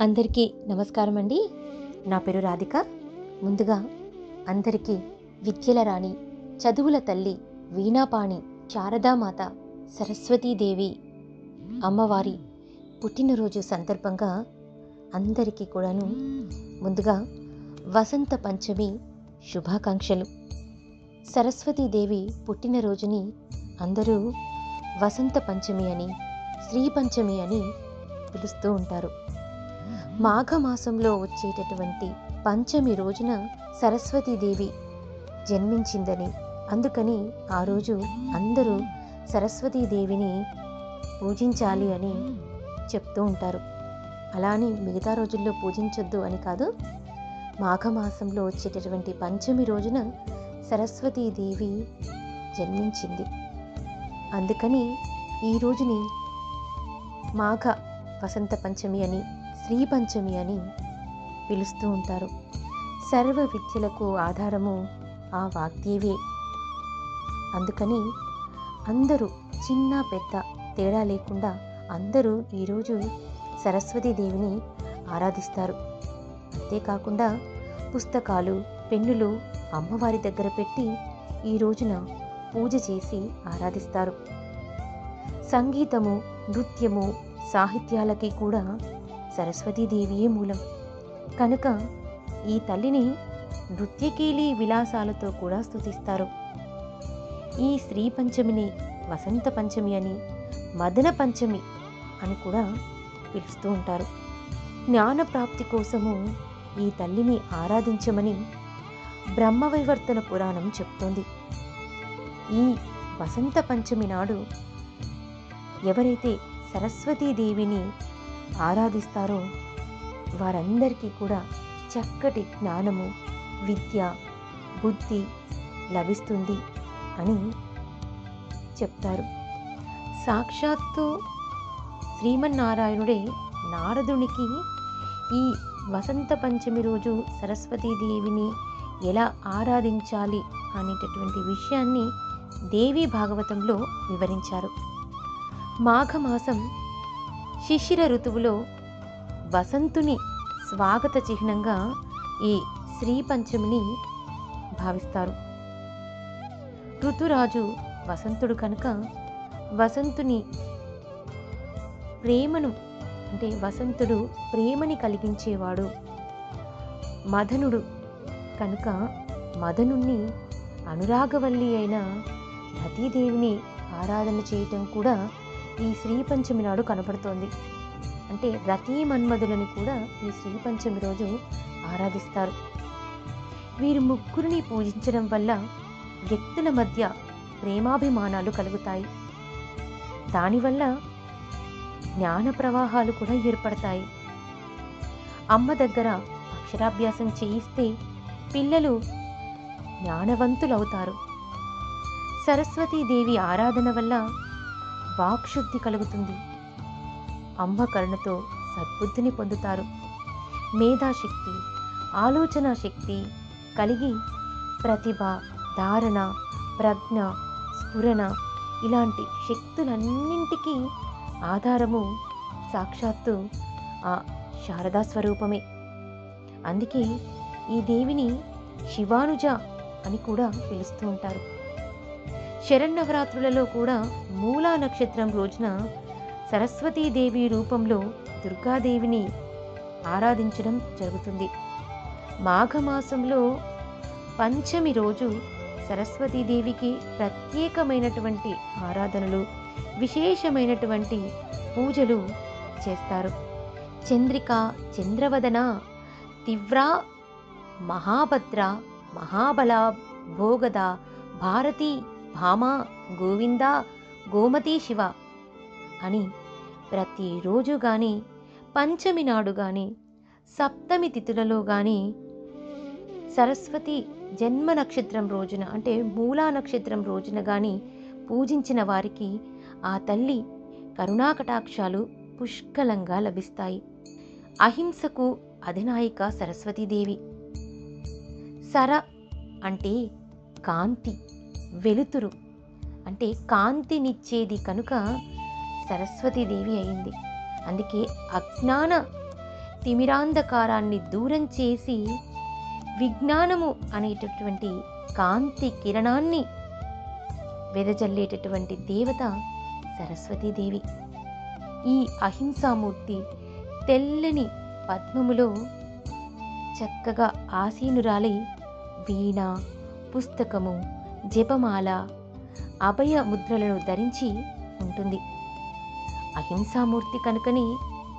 అందరికీ నమస్కారం అండి. నా పేరు రాధిక. ముందుగా అందరికీ విద్యల రాణి, చదువుల తల్లి, వీణాపాణి, శారదామాత, సరస్వతీదేవి అమ్మవారి పుట్టినరోజు సందర్భంగా అందరికీ కూడాను ముందుగా వసంత పంచమి శుభాకాంక్షలు. సరస్వతీదేవి పుట్టినరోజుని అందరూ వసంత పంచమి అని, శ్రీ పంచమి అని పిలుస్తూ ఉంటారు. మాఘమాసంలో వచ్చేటటువంటి పంచమి రోజున సరస్వతీదేవి జన్మించిందని, అందుకని ఆ రోజు అందరూ సరస్వతీదేవిని పూజించాలి అని చెప్తూ ఉంటారు. అలా అని మిగతా రోజుల్లో పూజించొద్దు అని కాదు, మాఘమాసంలో వచ్చేటటువంటి పంచమి రోజున సరస్వతీదేవి జన్మించింది. అందుకని ఈ రోజుని మాఘ వసంత పంచమి అని, శ్రీ పంచమి అని పిలుస్తూ ఉంటారు. సర్వ విద్యలకు ఆధారము ఆ వాగ్దేవే. అందుకని అందరూ చిన్న పెద్ద తేడా లేకుండా అందరూ ఈరోజు సరస్వతీదేవిని ఆరాధిస్తారు. అంతేకాకుండా పుస్తకాలు, పెన్నులు అమ్మవారి దగ్గర పెట్టి ఈ రోజున పూజ చేసి ఆరాధిస్తారు. సంగీతము, నృత్యము, సాహిత్యాలకి కూడా సరస్వతీదేవియే మూలం. కనుక ఈ తల్లిని నృత్యకీలి విలాసాలతో కూడా స్తుతిస్తారు. ఈ శ్రీ పంచమిని వసంత పంచమి అని, మదన పంచమి అని కూడా పిలుస్తూ ఉంటారు. జ్ఞాన ప్రాప్తి కోసము ఈ తల్లిని ఆరాధించమని బ్రహ్మవైవర్తన పురాణం చెప్తోంది. ఈ వసంత పంచమి నాడు ఎవరైతే సరస్వతీదేవిని ఆరాధిస్తారో వారందరికీ కూడా చక్కటి జ్ఞానము, విద్య, బుద్ధి లభిస్తుంది అని చెప్తారు. సాక్షాత్తు శ్రీమన్నారాయణుడే నారదునికి ఈ వసంత పంచమి రోజు సరస్వతీదేవిని ఎలా ఆరాధించాలి అనేటటువంటి విషయాన్ని దేవీ భాగవతంలో వివరించారు. మాఘమాసం శిశిర ఋతువులో వసంతుని స్వాగత చిహ్నంగా ఈ శ్రీ పంచమిని భావిస్తారు. ఋతురాజు వసంతుడు కనుక వసంతుని ప్రేమను, అంటే వసంతుడు ప్రేమని కలిగించేవాడు. మదనుడు కనుక మదనుణ్ణి అనురాగవల్లి అయిన రతీదేవిని ఆరాధన చేయటం కూడా ఈ శ్రీ పంచమి నాడు కనబడుతోంది. అంటే రతీ మన్మధులని కూడా ఈ శ్రీ పంచమి రోజు ఆరాధిస్తారు. వీరు ముగ్గురిని పూజించడం వల్ల వ్యక్తుల మధ్య ప్రేమాభిమానాలు కలుగుతాయి. దానివల్ల జ్ఞాన ప్రవాహాలు కూడా ఏర్పడతాయి. అమ్మ దగ్గర అక్షరాభ్యాసం చేయిస్తే పిల్లలు జ్ఞానవంతులవుతారు. సరస్వతీదేవి ఆరాధన వల్ల వాక్శుద్ధి కలుగుతుంది. అమ్మ కరుణతో సద్బుద్ధిని పొందుతారు. మేధాశక్తి, ఆలోచన శక్తి కలిగి ప్రతిభ, ధారణ, ప్రజ్ఞ, స్ఫురణ ఇలాంటి శక్తులన్నింటికీ ఆధారము సాక్షాత్తు ఆ శారదా స్వరూపమే. అందుకే ఈ దేవిని శివానుజ అని కూడా పిలుస్తూ ఉంటారు. శరన్నవరాత్రులలో కూడా మూలా నక్షత్రం రోజున సరస్వతీదేవి రూపంలో దుర్గాదేవిని ఆరాధించడం జరుగుతుంది. మాఘమాసంలో పంచమి రోజు సరస్వతీదేవికి ప్రత్యేకమైనటువంటి ఆరాధనలు, విశేషమైనటువంటి పూజలు చేస్తారు. చంద్రిక, చంద్రవదన, తివ్రా, మహాభద్ర, మహాబల, భోగద, భారతి, భామ, గోవింద, గోమతి, శివ అని ప్రతిరోజు కానీ, పంచమి నాడు కానీ, సప్తమి తిథులలో కానీ, సరస్వతి జన్మ నక్షత్రం రోజున అంటే మూలా నక్షత్రం రోజున కానీ పూజించిన వారికి ఆ తల్లి కరుణాకటాక్షాలు పుష్కలంగా లభిస్తాయి. అహింసకు అధినాయిక సరస్వతీదేవి. సర అంటే కాంతి, వెలుతురు అంటే కాంతినిచ్చేది కనుక సరస్వతీదేవి అయింది. అందుకే అజ్ఞాన తిమిరాంధకారాన్ని దూరం చేసి విజ్ఞానము అనేటటువంటి కాంతి కిరణాన్ని వెదజల్లేటటువంటి దేవత సరస్వతీదేవి. ఈ అహింసామూర్తి తెల్లని పద్మములో చక్కగా ఆసీనురాలై వీణ, పుస్తకము, జపమాల, అభయ ముద్రలను ధరించి ఉంటుంది. అహింసామూర్తి కనుకని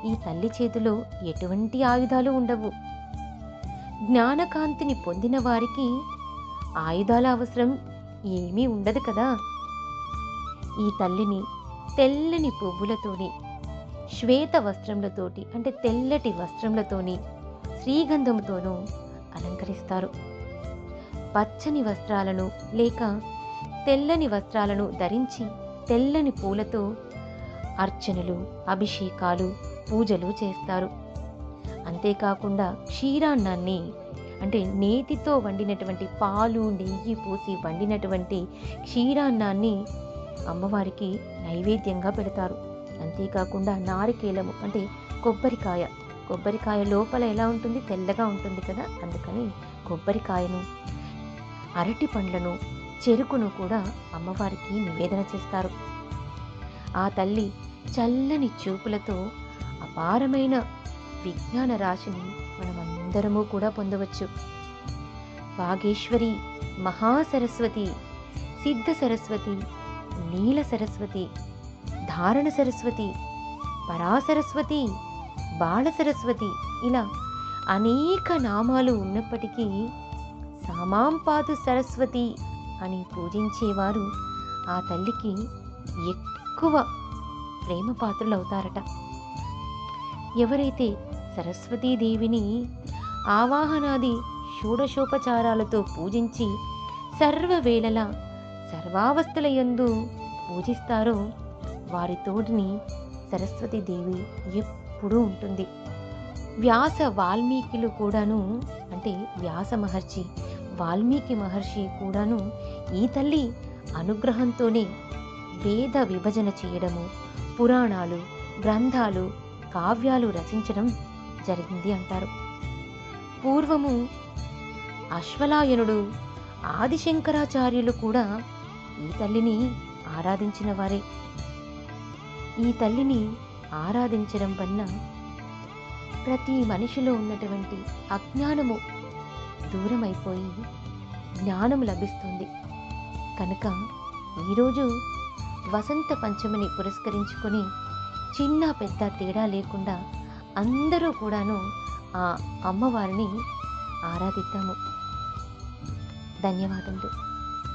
ఈ తల్లి చేతిలో ఎటువంటి ఆయుధాలు ఉండవు. జ్ఞానకాంతిని పొందిన వారికి ఆయుధాల అవసరం ఏమీ ఉండదు కదా. ఈ తల్లిని తెల్లని పువ్వులతోని, శ్వేత వస్త్రములతోటి అంటే తెల్లటి వస్త్రములతోని, శ్రీగంధముతోనూ అలంకరిస్తారు. పచ్చని వస్త్రాలను లేక తెల్లని వస్త్రాలను ధరించి తెల్లని పూలతో అర్చనలు, అభిషేకాలు, పూజలు చేస్తారు. అంతేకాకుండా క్షీరాన్నాన్ని అంటే నేతితో వండినటువంటి పాలు, నెయ్యి పోసి వండినటువంటి క్షీరాన్నాన్ని అమ్మవారికి నైవేద్యంగా పెడతారు. అంతేకాకుండా నారికేలము అంటే కొబ్బరికాయ లోపల ఎలా ఉంటుంది, తెల్లగా ఉంటుంది కదా, అందుకని కొబ్బరికాయను, అరటి పండ్లను, చెరుకును కూడా అమ్మవారికి నివేదన చేస్తారు. ఆ తల్లి చల్లని చూపులతో అపారమైన విజ్ఞాన రాశిని మనమందరము కూడా పొందవచ్చు. వాగేశ్వరి, మహాసరస్వతి, సిద్ధ సరస్వతి, నీల సరస్వతి, ధారణ సరస్వతి, పరాసరస్వతి, బాల సరస్వతి, ఇలా అనేక నామాలు ఉన్నప్పటికీ సామాంపాదు సరస్వతి అని పూజించేవారు ఆ తల్లికి ఎక్కువ ప్రేమపాత్రులవుతారట. ఎవరైతే సరస్వతీదేవిని ఆవాహనాది షోడశోపచారాలతో పూజించి సర్వవేళలా సర్వావస్థల యందు పూజిస్తారో వారి తోడిని సరస్వతీదేవి ఎప్పుడూ ఉంటుంది. వ్యాస వాల్మీకిలు కూడాను అంటే వ్యాస మహర్షి, వాల్మీకి మహర్షి కూడాను ఈ తల్లి అనుగ్రహంతోనే వేద విభజన చేయడము, పురాణాలు, గ్రంథాలు, కావ్యాలు రచించడం జరిగింది అంటారు. పూర్వము అశ్వలాయనుడు, ఆదిశంకరాచార్యులు కూడా ఈ తల్లిని ఆరాధించిన వారే. ఈ తల్లిని ఆరాధించడం వలన ప్రతి మనిషిలో ఉన్నటువంటి అజ్ఞానము దూరమైపోయి జ్ఞానం లభిస్తుంది. కనుక ఈరోజు వసంత పంచమిని పురస్కరించుకొని చిన్న పెద్ద తేడా లేకుండా అందరూ కూడాను ఆ అమ్మవారిని ఆరాధిద్దాము. ధన్యవాదములు.